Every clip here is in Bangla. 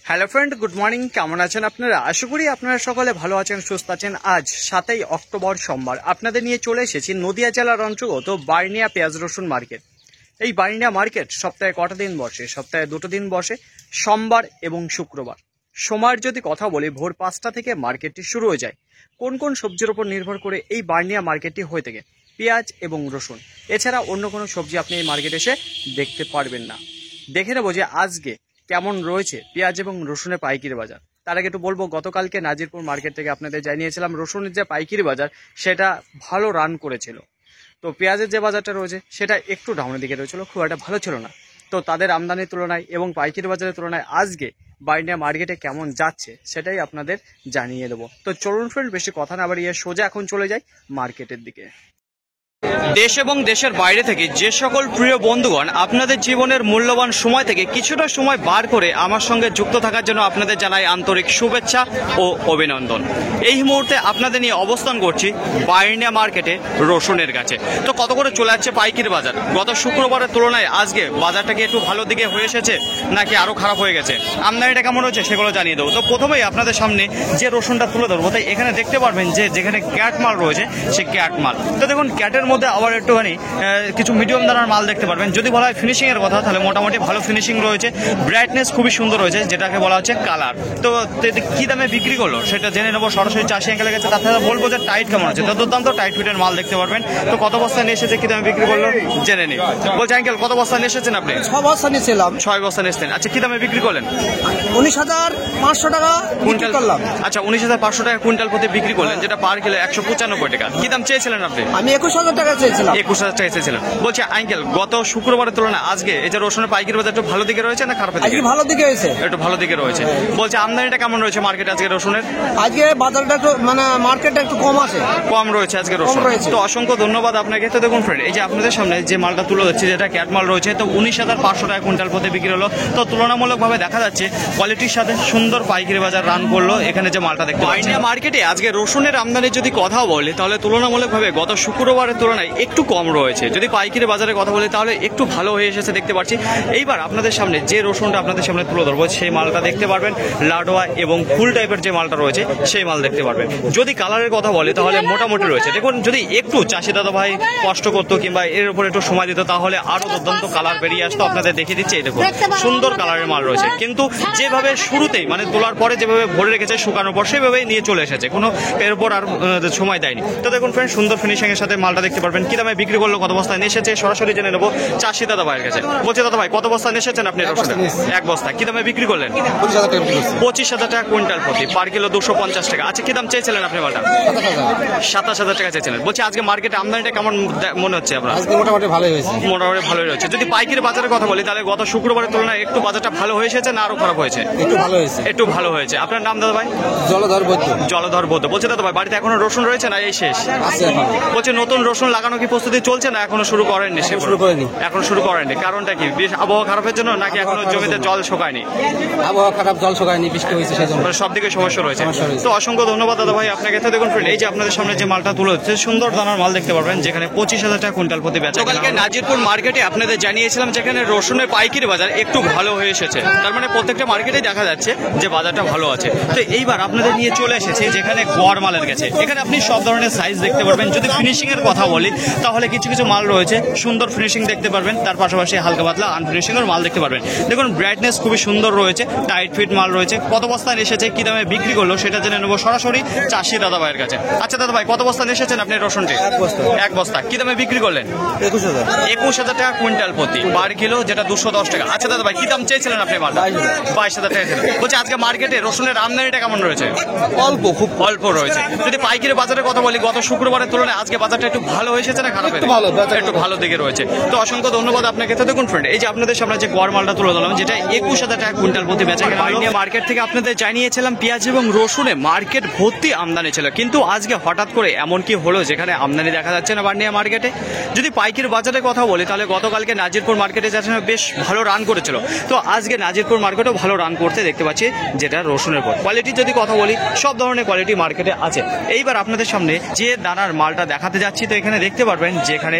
Hello friend, good morning. কেমন আছেন আপনারা? আশা করি আপনারা সকলে ভালো আছেন, সুস্থ আছেন। আজ 7ই অক্টোবর সোমবার আপনাদের নিয়ে চলে এসেছি নদিয়া জেলার অন্তর্গত বার্নিয়া পেঁয়াজ রসুন মার্কেট। এই বার্নিয়া মার্কেট সপ্তাহে কটা দিন বসে? সপ্তাহে 2টো দিন বসে, সোমবার এবং শুক্রবার। সোমবার যদি কথা বলি, ভোর 5টা থেকে মার্কেটটি শুরু হয়ে যায়। কোন কোন সবজির উপর নির্ভর করে এই বার্নিয়া মার্কেটটি হয়ে থাকে? পেঁয়াজ এবং রসুন, এছাড়া অন্য কোনো সবজি আপনি এই মার্কেটে এসে দেখতে পারবেন না। দেখে নেবো যে আজকে কেমন রয়েছে পেঁয়াজ এবং রসুনের পাইকারি বাজার। তার আগে একটু বলবো, গতকালকে নাজিরপুর মার্কেট থেকে আপনাদের জানিয়েছিলাম রসুনের যে পাইকারি বাজার সেটা ভালো রান করেছিল। তো পেঁয়াজের যে বাজারটা রয়েছে সেটা একটু ডাউনের দিকে রয়েছিল, খুব একটা ভালো ছিল না। তো তাদের আমদানির তুলনায় এবং পাইকারি বাজারের তুলনায় আজকে বার্নিয়া মার্কেটে কেমন যাচ্ছে সেটাই আপনাদের জানিয়ে দেবো। তো চলুন ফ্রেন্ড, বেশি কথা না বাড়িয়ে সোজা এখন চলে যাই মার্কেটের দিকে। দেশ এবং দেশের বাইরে থেকে যে সকল প্রিয় বন্ধুগণ আপনাদের জীবনের মূল্যবান সময় থেকে কিছুটা সময় বার করে আমার সঙ্গে যুক্ত থাকার জন্য আপনাদের জানাই আন্তরিক শুভেচ্ছা ও অভিনন্দন। এই মুহূর্তে আপনাদের নিয়ে অবস্থান করছি বার্নিয়া মার্কেটে রসুনের কাছে। তো কত করে চলে যাচ্ছে পাইকারি বাজার? গত শুক্রবারের তুলনায় আজকে বাজারটা কি একটু ভালো দিকে হয়ে এসেছে নাকি আরও খারাপ হয়ে গেছে? আমদানিটা কেমন হচ্ছে সেগুলো জানিয়ে দেবো। তো প্রথমেই আপনাদের সামনে যে রসুনটা তুলে ধরবো, তাই এখানে দেখতে পারবেন যে যেখানে ক্যাট মাল রয়েছে সে ক্যাট মাল। তো দেখুন, ক্যাটের মধ্যে আবার একটুখানি কিছু মিডিয়াম দানার মাল দেখতে পারবেন। যদি বলা হয় ফিনিশিং এর কথা, তাহলে মোটামুটি ভালো ফিনিশিং রয়েছে, ব্রাইটনেস খুবই সুন্দর রয়েছে, যেটাকে বলা হচ্ছে কালার। তো কি দামে বিক্রি করলো সেটা জেনে নেবো সরাসরি চাষি আঙ্কেলের কাছে। তাছাড়া বলবো যে টাইট কেমন আছে, দুর্দান্ত টাইট ফিটের মাল দেখতে পারবেন। তো কত বস্তা নিয়ে এসেছে, কি দামে বিক্রি করলো জেনে নিই। বলছি আঙ্কেল, কত বস্তা নিয়ে এসেছেন আপনি? 6 বস্তা নিয়েছিলাম। 6 বস্তা নিয়েছেন। আচ্ছা, কি দামে বিক্রি করলেন? 19,500 টাকা কুইন্টাল করলাম। আচ্ছা, 19,500 টাকা কুইন্টাল প্রতি বিক্রি করলেন, যেটা পার কিলো 195 টাকা। কি দাম চেয়েছিলেন আপনি? আমি 21,000 টাকা চেয়েছিলাম। 21,000 টাকা চেয়েছিলেন। বলছি আঙ্কেল, গত শুক্রবারের তুলনায় আজকে এই যে রসুনের পাইকারি বাজার একটু ভালো দিকে রয়েছে না খারাপ দিকে? আজকে ভালো দিকে হয়েছে, একটু ভালো দিকে রয়েছে। বলছি আমদানিটা কেমন রয়েছে মার্কেটে আজকে রসুনের? আজকে বাজারটা একটু মার্কেটটা একটু কম আছে, কম রয়েছে আজকে রসুন। তো অসংখ্য ধন্যবাদ আপনাকে। তো দেখুন ফ্রেন্ড, এই যে আপনাদের সামনে যে মালটা তুলে ধরছি, যেটা ক্যাট মাল রয়েছে, তো 19,500 টাকা কুইন্টাল প্রতি বিক্রি হলো। তো তুলনামূলকভাবে দেখা যাচ্ছে কোয়ালিটির সাথে সুন্দর পাইকারি বাজার রান করলো এখানে যে মালটা দেখতে পাচ্ছি। মার্কেটে আজকে রসুনের আমদানির যদি কথা বলি, তাহলে তুলনামূলকভাবে গত শুক্রবারের তুলনায় একটু কম রয়েছে। যদি পাইকারি বাজারের কথা বলি তাহলে একটু ভালো হয়ে এসেছে দেখতে পাচ্ছি। এইবার আপনাদের সামনে যে রসুনটা আপনাদের সামনে তুলে ধরবো সেই মালটা দেখতে পারবেন, লাডোয়া এবং ফুল টাইপের যে মালটা রয়েছে সেই মাল দেখতে পারবেন। যদি কালারের কথা বলি তাহলে মোটামুটি রয়েছে। দেখুন, যদি একটু চাষি দাদা ভাই কষ্ট করতো কিংবা এর উপর একটু সময় দিত তাহলে আরো দুর্দান্ত কালার বেরিয়ে আসতো। আপনাদের দেখিয়ে দিচ্ছে, এই দেখুন সুন্দর কালারের মাল রয়েছে। কিন্তু যেভাবে শুরুতেই মানে তোলার পরে যেভাবে ভরে রেখেছে শুকানোর পর সেভাবেই নিয়ে চলে এসেছে, কোনো এর উপর আর সময় দেয়নি। তো দেখুন ফ্রেন্ড, সুন্দর ফিনিশিং এর সাথে মালটা দেখতে পারবেন। কি দামে বিক্রি করলো, কত বস্তায় নিয়ে এসেছে সরাসরি জেনে নেবো চাষি দাদা ভাইয়ের কাছে। বলছি দাদা ভাই, কত বস্তা নিয়ে এসেছেন আপনি? এক বস্তা। কি দামে বিক্রি করলেন? 25,000 টাকা কুইন্টাল প্রতি, পার কিলো 250 টাকা। আচ্ছা, কি দাম চেয়েছিলেন আপনি মালটা? 27,000 টাকা চেয়েছিলেন। বলছি আজকে মার্কেটে আমদানিটা কেমন মনে হচ্ছে আপনার? মোটামুটি ভালোই হয়েছে। মোটামুটি ভালোই রয়েছে। যদি পাইকারি বাজারের কথা বলি তাহলে গত শুক্রবারের তুলনায় একটু বাজারটা ভালো হয়ে এসেছে না আরো খারাপ হয়েছে? একটু ভালো হয়েছে। একটু ভালো হয়েছে। আপনার নাম দাদা ভাই? জলধর বৈদ্য। জলধর বৈদ্য। বলছি দাদা ভাই, বাড়িতে এখনো রসুন রয়েছে না এই শেষ? বলছে নতুন রসুন লাগানো কি প্রস্তুতি চলছে না এখনো শুরু করেননি? শুরু করেনি। এখন শুরু করেননি। কারণটা কি? বেশ আবহাওয়া খারাপের জন্য নাকি এখনো জমিতে জল শোকায়নি? আবহাওয়া খারাপ, জল শোকায়নি, বৃষ্টি হয়েছে সেজন্য সব দিকে সমস্যা রয়েছে। তো অসংখ্য ধন্যবাদ দাদা ভাই আপনাকে। তো দেখুন ফ্রেন্ড, এই যে আপনাদের সামনে যে মালটা তুলে হচ্ছে সুন্দর দানার মাল দেখতে পারবেন, যেখানে 25,000 টাকা কুইন্টাল প্রতি বেচা। কালকে নাজিরপুর মার্কেটে আপনাদের জানিয়েছিলাম যেখানে রসুনের পাইকারি বাজার একটু ভালো হয়ে এসেছে। তার মানে প্রত্যেকটা মার্কেটে দেখা যাচ্ছে যে বাজারটা ভালো আছে। তো এইবার আপনাদের নিয়ে চলে এসেছে যেখানে গড় মালের কাছে। এখানে আপনি সব ধরনের সাইজ দেখতে পারবেন। যদি ফিনিশিং এর কথা বলি তাহলে কিছু কিছু মাল রয়েছে সুন্দর ফিনিশিং দেখতে পারবেন, তার পাশাপাশি হালকা পাতলা আনফিনিশিং এর মাল দেখতে পারবেন। দেখুন ব্রাইটনেস খুবই সুন্দর রয়েছে, টাইট ফিট মাল রয়েছে। কত বস্তা এসেছে, কি দামে বিক্রি করলো সেটা জেনে নেবো সরাসরি চাষি দাদা ভাইয়ের কাছে। আচ্ছা দাদা ভাই, কত বস্তা এসেছেন আপনি রসুনটি? এক বস্তা। কি দামে বিক্রি করলেন? 21,000 টাকা কুইন্টাল প্রতি, পার কিলো যেটা 210 টাকা। আচ্ছা দাদা ভাই, কি দাম চেয়েছিলেন আপনি? 22,000 টাকা ছিলেন। বলছি আজকে মার্কেটে রসুনের আমদানিটা কেমন রয়েছে? অল্প, খুব অল্প রয়েছে। যদি পাইকারি বাজারের কথা বলি, গত শুক্রবারের তুলনায় আজকে বাজারটা একটু ভালো হয়ে এসেছে না খারাপ? একটু ভালো দিকে রয়েছে। তো অসংখ্য ধন্যবাদ আপনাকে। তো দেখুন ফ্রেন্ড, এই যে আপনাদের সামনে যে গড় মালটা তুলে ধরলাম, যেটা 21,000 টাকা কুইন্টাল প্রতি বেচা কেনা। মার্কেট থেকে আপনাদের জানিয়েছিলাম পেঁয়াজ এবং রসুনে মার্কেট ভর্তি আমদানি ছিল, কিন্তু আজকে হঠাৎ করে এমন কি হলো যেখানে আমদানি দেখা যাচ্ছে না বার্নিয়া মার্কেটে। যদি পাইকারি বাজারের কথা বলি তাহলে গতকালকে নাজিরপুর মার্কেটে যাচ্ছে বেশ ভালো রান করেছিল। তো আজকে নাজিরপুর মার্কেটেও ভালো রান করতে দেখতে পাচ্ছি, যেটা রসুনের পর। কোয়ালিটির যদি কথা বলি, সব ধরনের কোয়ালিটি মার্কেটে আছে। এইবার আপনাদের সামনে যে দানার মালটা দেখাতে যাচ্ছি, তো এখানে এখানে দেখতে পারবেন যে এখানে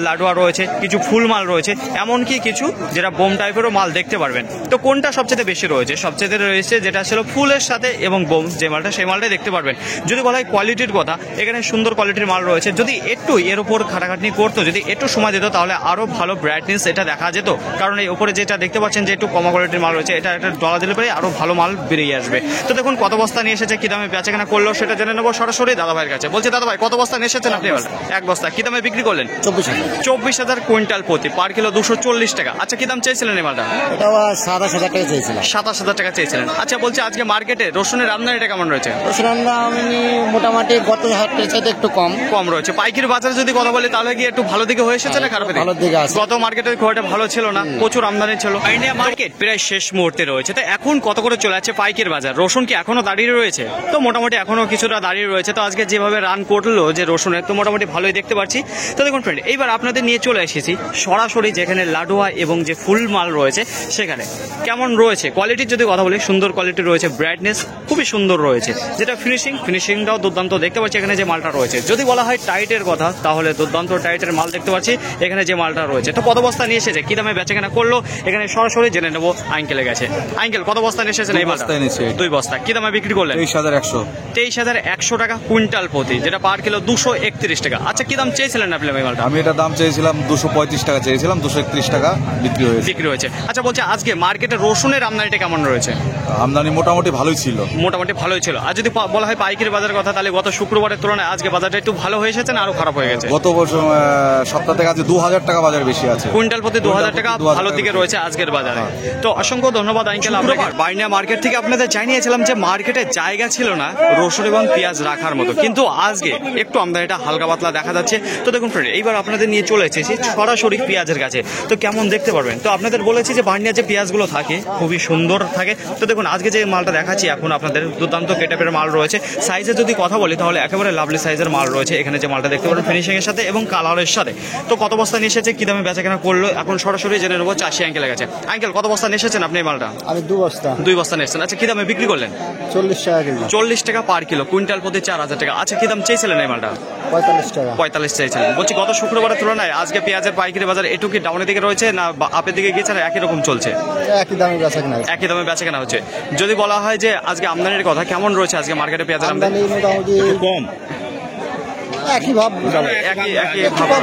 লাডুয়া রয়েছে, কিছু ফুল মাল রয়েছে, এমনকি কিছু যেটা বোম টাইপেরও মাল দেখতে পারবেন। তো কোনটা সবচেয়ে বেশি রয়েছে? সবচেয়ে রয়েছে যেটা ছিল ফুলের সাথে এবং বোম যে মালটা, সেই মালটাই দেখতে পারবেন। যদি বলা হয় কোয়ালিটির কথা, এখানে সুন্দর কোয়ালিটির মাল রয়েছে। যদি একটু এর উপর খাটাখাটনি করতো, যদি একটু সময় দিত, তাহলে আরও ভালো ব্রাইটনেস এটা দেখা যেত। কারণ এই উপরে যেটা দেখতে পাচ্ছেন যে একটু কম কোয়ালিটির মাল রয়েছে, এটা একটা ডলা দিলে পরে আরও ভালো মাল বেরিয়ে আসবে। তো দেখুন কত বস্তা নিয়ে এসেছে, কী দামে বেচাকেনা করলো সেটা জেনে নেবো সরাসরি দাদাভাইয়ের কাছে। বলছে দাদাভাই, কত বস্তা নিয়ে এসেছেন আপনি? এক বস্তা। কী দামে বিক্রি করলেন? 24,000 কুইন্টাল প্রতি, পার কিলো 240 টাকা। আচ্ছা, কী দাম চেয়েছিলেন এই মালটা? 27,000 টাকা চেয়েছিলাম। 27,000 টাকা চেয়েছিলেন। আচ্ছা, বলছে আজকে মার্কেটে রসুনের আমদানিটা কেমন রয়েছে? রসুনের দাম মোটামুটি গত হাটের চাইতে একটু কম রয়েছে। পাইকারি বাজারে যদি কথা বলি, তাহলে কি একটু ভালো দিকে হয়ে এসেছে না খারাপ দিকে? ভালো দিকে আছে। গত মার্কেটের খুব একটা ভালো ছিল না, প্রচুর আমদানি ছিল। ইন্ডিয়া মার্কেট প্রায় শেষ মুহূর্তে রয়েছে। তো এখন কত করে চলে যাচ্ছে পাইকারি বাজার? রসুন কি এখনো দাঁড়িয়ে রয়েছে? তো মোটামুটি এখনো কিছুটা দাঁড়িয়ে রয়েছে। তো আজকে যেভাবে রান করলো যে রসুনের, তো মোটামুটি ভালোই দেখতে পাচ্ছি। তো দেখুন ফ্রেন্ড, এইবার আপনাদের নিয়ে চলে এসেছি সরাসরি যেখানে লাডুয়া এবং যে ফুল মাল রয়েছে সেখানে কেমন রয়েছে কোয়ালিটির যদি কথা বলি, সুন্দর কোয়ালিটি রয়েছে, ব্রাইটনেস খুবই সুন্দর রয়েছে, যেটা ফিনিশিংটাও দুর্দান্ত দেখতে পাচ্ছি এখানে যে মালটা রয়েছে। যদি বলা হয় টাইটের কথা, তাহলে দুর্দান্ত টাইটের মাল দেখতে পাচ্ছি এখানে যে মালটা রয়েছে। তো কত বস্তা নিয়ে এসেছে, কি দামে বেচাকেনা করলো, এখানে সরাসরি জেনে নেবো আঙ্কেলের কাছে। আঙ্কেল, কত বস্তা নিয়ে এসেছেন এই মালটা? 2 বস্তা। কি দামে বিক্রি করলেন? 23,100 টাকা কুইন্টাল প্রতি, যেটা পার কিলো 231 টাকা। আচ্ছা, কি দাম চেয়েছিলেন আপনি এই মালটা? আমি এটা দাম চেয়েছিলাম 235 টাকা চেয়েছিলাম, 231 টাকা বিক্রি হয়েছে। আচ্ছা, বলছে আজকে মার্কেটে রসুনের আমদানিটা কেমন রয়েছে? আমদানি মোটামুটি ভালোই ছিল। আর যদি বলা হয় পাইকারি বাজারের কথা, তাহলে গত শুক্রবারের তুলনায় আজকে বাজারটা একটু ভালো হয়ে এসেছে না আরো খারাপ হয়ে গেছে? গত সপ্তাহ থেকে আজকে 2,000 টাকা বাজার বেশি আছে, কুইন্টাল প্রতি 2,000 টাকা ভালো দিকে রয়েছে আজকের বাজারে। তো অসংখ্য ধন্যবাদ আঙ্কেল আপনাকে। বাইনা মার্কেট থেকে আপনাদের জানিয়েছিলাম যে মার্কেটে জায়গা ছিল না রসুন এবং পেঁয়াজ রাখার মতো, কিন্তু আজকে একটু আমদানিটা হালকা পাতলা দেখা যাচ্ছে। তো দেখুন ফ্রেন্ড, এইবার আপনাদের নিয়ে চলে এসেছি সরাসরি পেঁয়াজের কাছে। তো কেমন দেখতে পারবেন। তো আপনাদের বলেছি যে বার্নিয়া যে পেঁয়াজগুলো থাকে খুবই সুন্দর থাকে। তো দেখুন আজকে যে মালটা দেখাচ্ছি এখন আপনাদের, দুর্দান্ত কেটাপের মাল রয়েছে। সাইজে যদি কথা বলি, তাহলে একেবারে লাভলি সাইজের মাল রয়েছে এখানে যে মালটা দেখতে পারেন, ফিনিশিংয়ের সাথে এবং কালারের সাথে। তো কত বস্তা নিয়ে এসেছে, কি দামে বেচাকেনা করলো, এখন সরাসরি জেনে নেবো চাষি আঙ্কেলের কাছে। আঙ্কেল, কত বস্তা নিয়ে এসেছেন আপনি এই মালটা? আমি 2 বস্তা নিয়ে এসেছেন। আচ্ছা, কি দামে বিক্রি করলেন? 40 টাকা কেজি। 40 টাকা পার কিলো, কুইন্টাল প্রতি 4,000 টাকা। আচ্ছা, কি দাম চেয়েছিলেন এই মালটা? 45 চেয়েছিলেন। বলছি গত শুক্রবারের তুলনায় আজকে পেঁয়াজের পাইকারি বাজার একটু কি ডাউনের দিকে রয়েছে না আপের দিকে গিয়েছে, না একই রকম চলছে? একই দামে বেচাকেনা হচ্ছে। যদি বলা হয় যে আজকে আমদানির কথা, কেমন রয়েছে আজকে মার্কেটে পেঁয়াজের আমদানি? মোটামুটি কম, একই ভাব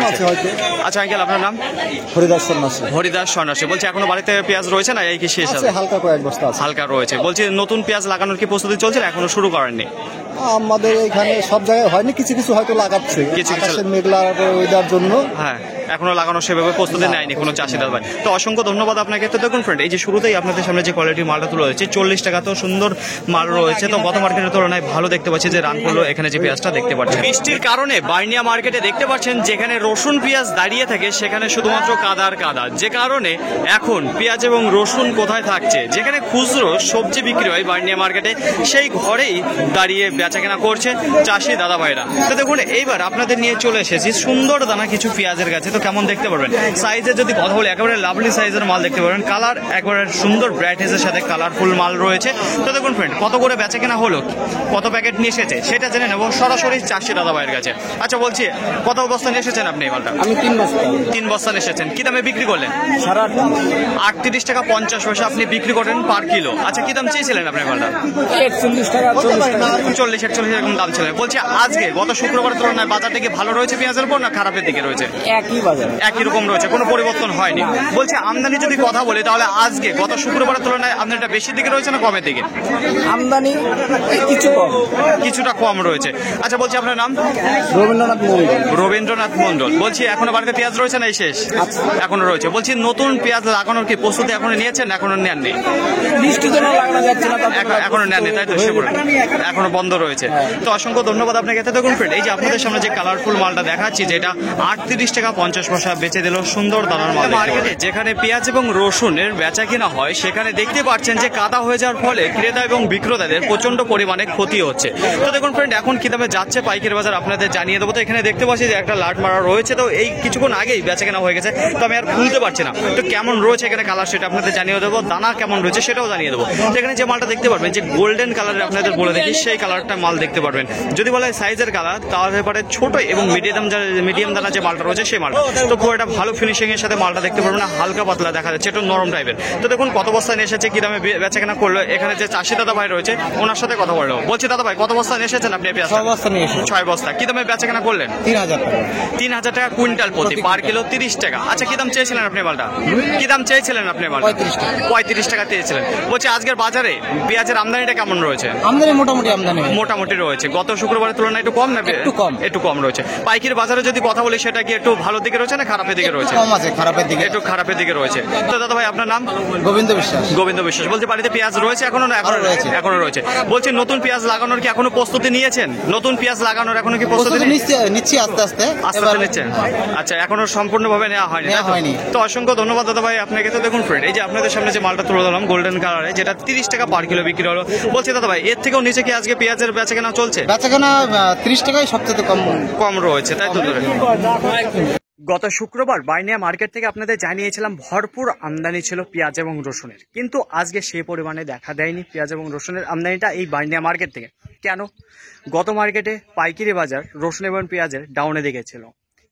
আছে হয়তো। আচ্ছা আঙ্কেল, আপনার নাম? হরিদাস সন্ন্যাসী। বলছি এখনো বাড়িতে পেঁয়াজ রয়েছে না এই কি শেষ আছে? হালকা কয়েক বস্তা আছে। হালকা রয়েছে। বলছি নতুন পেঁয়াজ লাগানোর কি প্রস্তুতি চলছে, এখনো শুরু করেননি? আমাদের এখানে সব জায়গায় হয়নি, কিছু কিছু হয়তো লাগাচ্ছে আকাশের মেঘলা ওয়েদার জন্য। হ্যাঁ, এখনো লাগানো সেভাবে প্রস্তুতি নেয়নি কোনো চাষিদার ভাই। তো অসংখ্য ধন্যবাদ আপনাকে। তো দেখুন ফ্রেন্ড, এই যে শুরুতেই আপনাদের সামনে যে কোয়ালিটির মালটা তুলে রয়েছে 40 টাকা, তো সুন্দর মাল রয়েছে। তো গত মার্কেটের তুলনায় ভালো দেখতে পাচ্ছি যে রান করলো এখানে যে পেঁয়াজটা দেখতে পাচ্ছেন। বৃষ্টির কারণে বার্নিয়া মার্কেটে দেখতে পাচ্ছেন যেখানে রসুন পেঁয়াজ দাঁড়িয়ে থাকে সেখানে শুধুমাত্র কাদার কাদা, যে কারণে এখন পেঁয়াজ এবং রসুন কোথায় থাকছে, যেখানে খুচরো সবজি বিক্রি হয় বার্নিয়া মার্কেটে, সেই ঘরেই দাঁড়িয়ে বেচাকেনা করছে চাষি দাদা ভাইরা। তো দেখুন এইবার আপনাদের নিয়ে চলে এসেছি সুন্দর দানা কিছু পেঁয়াজের কাছে। তো কেমন দেখতে পারবেন, সাইজে যদি কথা বলি একেবারে লাভলি সাইজের মাল দেখতে পারবেন, কালার একেবারে সুন্দর ব্রাইটনেসের সাথে কালারফুল মাল রয়েছে। তো দেখুন ফ্রেন্ড, কত করে বেচাকেনা হলো, কত প্যাকেট নিয়ে এসেছে সেটা জেনে নেবো সরাসরি চাষি দাদা ভাইয়ের কাছে। আচ্ছা, বলছি কত বস্তা নিয়ে এসেছেন আপনি এই মালটা? আমি 3 বস্তা নিয়ে এসেছেন। কি দামে বিক্রি করলেন? 38 টাকা 50 পয়সা আপনি বিক্রি করেন পার কিলো। আচ্ছা, কি দাম চেয়েছিলেন আপনি মালটা? 41 টাকা 40-41 এরকম দাম ছিল। বলছি আজকে গত শুক্রবারের তুলনায় বাজারটা কি ভালো রয়েছে পেঁয়াজের উপর, না খারাপের দিকে রয়েছে? একই রকম রয়েছে, কোনো পরিবর্তন হয়নি। বলছি আমদানি যদি কথা বলি, তাহলে আজকে গত শুক্রবারের তুলনায় আমদানিটা বেশির দিকে রয়েছে না কমের দিকে? আমদানি কিছুটা কম রয়েছে। আচ্ছা, বলছি আপনার নাম? রবীন্দ্রনাথ মন্ডল। বলছি এখনো বাড়িতে পেঁয়াজ রয়েছে না এই শেষ? এখনো রয়েছে। বলছি নতুন পেঁয়াজ লাগানোর কি প্রস্তুতি এখনো নিয়েছেন, এখনো নেননি? এখনো নেননি, তাই তো? এখনো বন্ধ রয়েছে। তো অসংখ্য ধন্যবাদ আপনাকে। দেখুন ফ্রেন্ড, এই যে আপনাদের সামনে যে কালারফুল মালটা দেখাচ্ছি, যেটা 38 টাকা 50 50 পয়সা বেচে দিল সুন্দর দানার মাল। মার্কেটে যেখানে পেঁয়াজ এবং রসুনের বেচা কিনা হয় সেখানে দেখতে পাচ্ছেন যে কাদা হয়ে যাওয়ার ফলে ক্রেতা এবং বিক্রেতাদের প্রচন্ড পরিমাণে ক্ষতি হচ্ছে। তো দেখুন ফ্রেন্ড, এখন কি দামে যাচ্ছে পাইকারি বাজার আপনাদের জানিয়ে দেবো। তো এখানে দেখতে পাচ্ছি যে একটা লাট মারা রয়েছে, তো এই কিছুক্ষণ আগেই বেচা কেনা হয়ে গেছে, তো আমি আর খুলতে পারছি না। তো কেমন রয়েছে এখানে কালার সেটা আপনাদের জানিয়ে দেবো, দানা কেমন রয়েছে সেটাও জানিয়ে দেবো। তো এখানে যে মালটা দেখতে পারবেন যে গোল্ডেন কালারের আপনাদের বলে দেখি, সেই কালারটা মাল দেখতে পারবেন। যদি বলা হয় সাইজের কালার, তাহলে পরে ছোট এবং মিডিয়াম দানা যে মালটা রয়েছে সেই মালটা, তো খুব একটা ভালো ফিনিশিং এর সাথে মালটা দেখতে পারবেন না, হালকা পাতলা দেখা যাচ্ছে, একটু নরম টাইপের। তো দেখুন কত বস্তা নিয়ে এসেছে, কি দামে বেচা কেনা করলো। এখানে যে চাষি দাদা ভাই রয়েছে ওনার সাথে কথা বললো। বলছি দাদা ভাই, কত বস্তা নিয়ে এসেছেন আপনি? 6 বস্তা নিয়ে এসেছি। 6 বস্তা। কি দামে বেচা কেনা করলেন? 3000 টাকা। 3000 টাকা কুইন্টাল প্রতি, পার কিলো 30 টাকা। আচ্ছা, কি দাম চেয়েছিলেন আপনি মালটা? কি দাম চেয়েছিলেন আপনি মালটা? 35 টাকা চেয়েছিলেন। বলছি আজকের বাজারে পেঁয়াজের আমদানিটা কেমন রয়েছে? আমদানি মোটামুটি মোটামুটি রয়েছে। গত শুক্রবারের তুলনায় একটু কম না? একটু কম রয়েছে। পাইকারি বাজারে যদি কথা বলি, সেটা কি একটু ভালো দিকে রয়েছে না খারাপের দিকে রয়েছে? কম আছে, খারাপের দিকে। একটু খারাপের দিকে রয়েছে। তো দাদা ভাই, আপনার নাম? গোবিন্দ বিশ্বাস। গোবিন্দ বিশ্বাস। বলছি বাড়িতে পেঁয়াজ রয়েছে এখনো না? এখনো রয়েছে। বলছি নতুন পেঁয়াজ লাগানোর কি এখনো প্রস্তুতি নিয়েছেন? নতুন পেঁয়াজ লাগানোর এখনো কি প্রস্তুতি নিচ্ছি আস্তে আস্তে নিচ্ছেন? আচ্ছা, এখনো সম্পূর্ণভাবে নেওয়া হয়নি। তো অসংখ্য ধন্যবাদ দাদা ভাই আপনাকে। তো দেখুন ফ্রেন্ড, এই যে আপনাদের সামনে যে মালটা তুলে ধরলাম গোল্ডেন কালারে, যেটা 30 টাকা পার কিলো বিক্রি হলো। বলছি দাদা ভাই, এর থেকেও নিচে কি আজকে পেঁয়াজের বেচা কেনা চলছে? বেচা কেনা 30 টাকাই সবচেয়ে কম রয়েছে, তাই তো? গত শুক্রবার বাইনিয়া মার্কেট থেকে আপনাদের জানিয়েছিলাম ভরপুর আমদানি ছিল পেঁয়াজ এবং রসুনের, কিন্তু আজকে সেই পরিমাণে দেখা দেয়নি পেঁয়াজ এবং রসুনের আমদানিটা এই বাইনিয়া মার্কেট থেকে। কেন? গত মার্কেটে পাইকারি বাজার রসুন এবং পেঁয়াজের ডাউনে দিকে ছিল,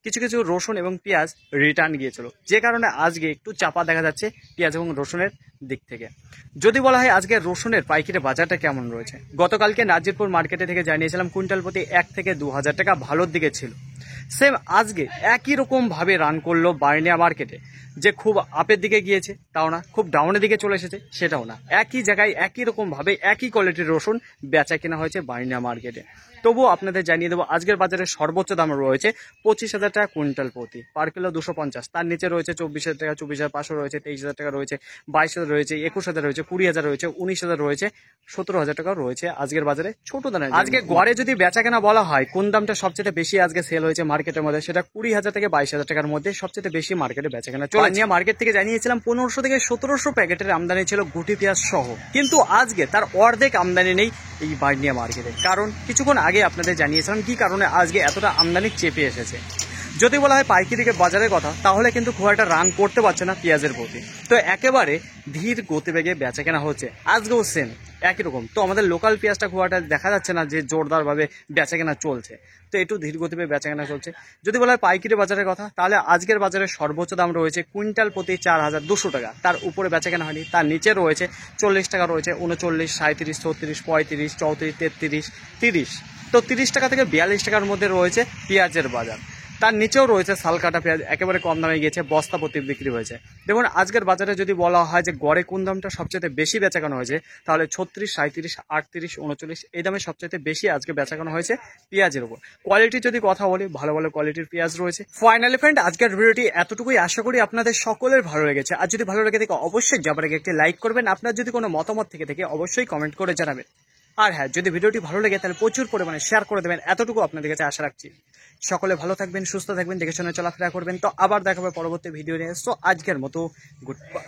কিছু কিছু রসুন এবং পেঁয়াজ রিটার্ন গিয়েছিল, যে কারণে আজকে একটু চাপা দেখা যাচ্ছে পেঁয়াজ এবং রসুনের দিক থেকে। যদি বলা হয় আজকে রসুনের পাইকারি বাজারটা কেমন রয়েছে, গতকালকে নাজিরপুর মার্কেটে থেকে জানিয়েছিলাম কুইন্টাল প্রতি 1 থেকে 2000 টাকা ভালোর দিকে ছিল। সেম আজকে একই রকম ভাবে রান করলো বাইনিয়া মার্কেটে, যে খুব আপের দিকে গিয়েছে তাও না, খুব ডাউনের দিকে চলে এসেছে সেটাও না, একই জায়গায় একই রকম ভাবে একই কোয়ালিটির রসুন বেচা কেনা হয়েছে বাইনিয়া মার্কেটে। তবুও আপনাদের জানিয়ে দেবো আজকের বাজারে সর্বোচ্চ দাম রয়েছে 25,000 টাকা কুইন্টাল প্রতি, পার কিলো 250। তার নিচে রয়েছে 24,000 টাকা, 24,500 রয়েছে, 23,000 টাকা রয়েছে, 22,000 রয়েছে, 21,000 রয়েছে, 20,000 রয়েছে, 19,000 রয়েছে, 17,000 টাকা রয়েছে আজকের বাজারে ছোট দানা। আজকে গড়ে যদি বেচা কেনা বলা হয় কোন দামটা সবচেয়ে বেশি আজকে সেল হয়েছে মার্কেটের মধ্যে, সেটা 20,000 থেকে 22,000 টাকার মধ্যে সবচেয়ে বেশি মার্কেটে বেচা কেনা চলে। নিয়ে মার্কেট থেকে জানিয়েছিলাম 1500 থেকে 1700 প্যাকেটের আমদানি ছিল গুটি পেঁয়াজ সহ, কিন্তু আজকে তার অর্ধেক আমদানি নেই এই বাইনিয়া মার্কেটে। কারণ কিছুক্ষণ আগে আপনাদের জানিয়েছিলাম কি কারণে আজকে এতটা আমদানি চেপে এসেছে। যদি বলা হয় পাইকারি বাজারের কথা, তাহলে কিন্তু খুব একটা রান করতে পারছে না পেঁয়াজের প্রতি, তো একেবারে ধীর গতিবেগে বেচা কেনা হচ্ছে। আজকেও সেম একই রকম। তো আমাদের লোকাল পেঁয়াজটা খুব একটা দেখা যাচ্ছে না যে জোরদারভাবে বেচা কেনা চলছে, তো একটু ধীর গতিবে বেচা কেনা চলছে। যদি বলা হয় পাইকারি বাজারের কথা, তাহলে আজকের বাজারে সর্বোচ্চ দাম রয়েছে কুইন্টাল প্রতি 4,200 টাকা, তার উপরে বেচা কেনা হয়নি। তার নিচে রয়েছে 40 টাকা রয়েছে, 39, 37, 36, 35, 34, 33, 30। তো 30 টাকা থেকে 42 টাকার মধ্যে রয়েছে পেঁয়াজের বাজার। তার নিচেও রয়েছে শালকাটা পেঁয়াজ, একেবারে কম দামে গিয়েছে, বস্তা প্রতি বিক্রি হয়েছে। দেখুন আজকের বাজারে যদি বলা হয় যে গড়ে কোন দামটা সবচেয়ে বেশি বেচাকেনা হয়েছে, তাহলে 36, 37, 38, 39 এই দামে সবচেয়ে বেশি আজকে বেচাকেনা হয়েছে পেঁয়াজের উপর। কোয়ালিটি যদি কথা বলি, ভালো ভালো কোয়ালিটির পেঁয়াজ রয়েছে। ফাইনালি ফ্রেন্ড, আজকের ভিডিওটি এতটুকুই। আশা করি আপনাদের সকলের ভালো লেগেছে। আর যদি ভালো লেগে থাকে অবশ্যই যাবার আগে একটি লাইক করবেন। আপনার যদি কোনো মতামত থেকে অবশ্যই কমেন্ট করে জানাবেন। আর হ্যাঁ, যদি ভিডিওটি ভালো লাগে তাহলে প্রচুর পরিমাণে শেয়ার করে দেবেন, এতটুকু আপনাদের কাছে আশা রাখছি। সকলে ভালো থাকবেন, সুস্থ থাকবেন, দেখে শুনে চলাফেরা করবেন। তো আবার দেখা হবে পরবর্তী ভিডিও নিয়ে। সো আজকের মতো গুড বাই।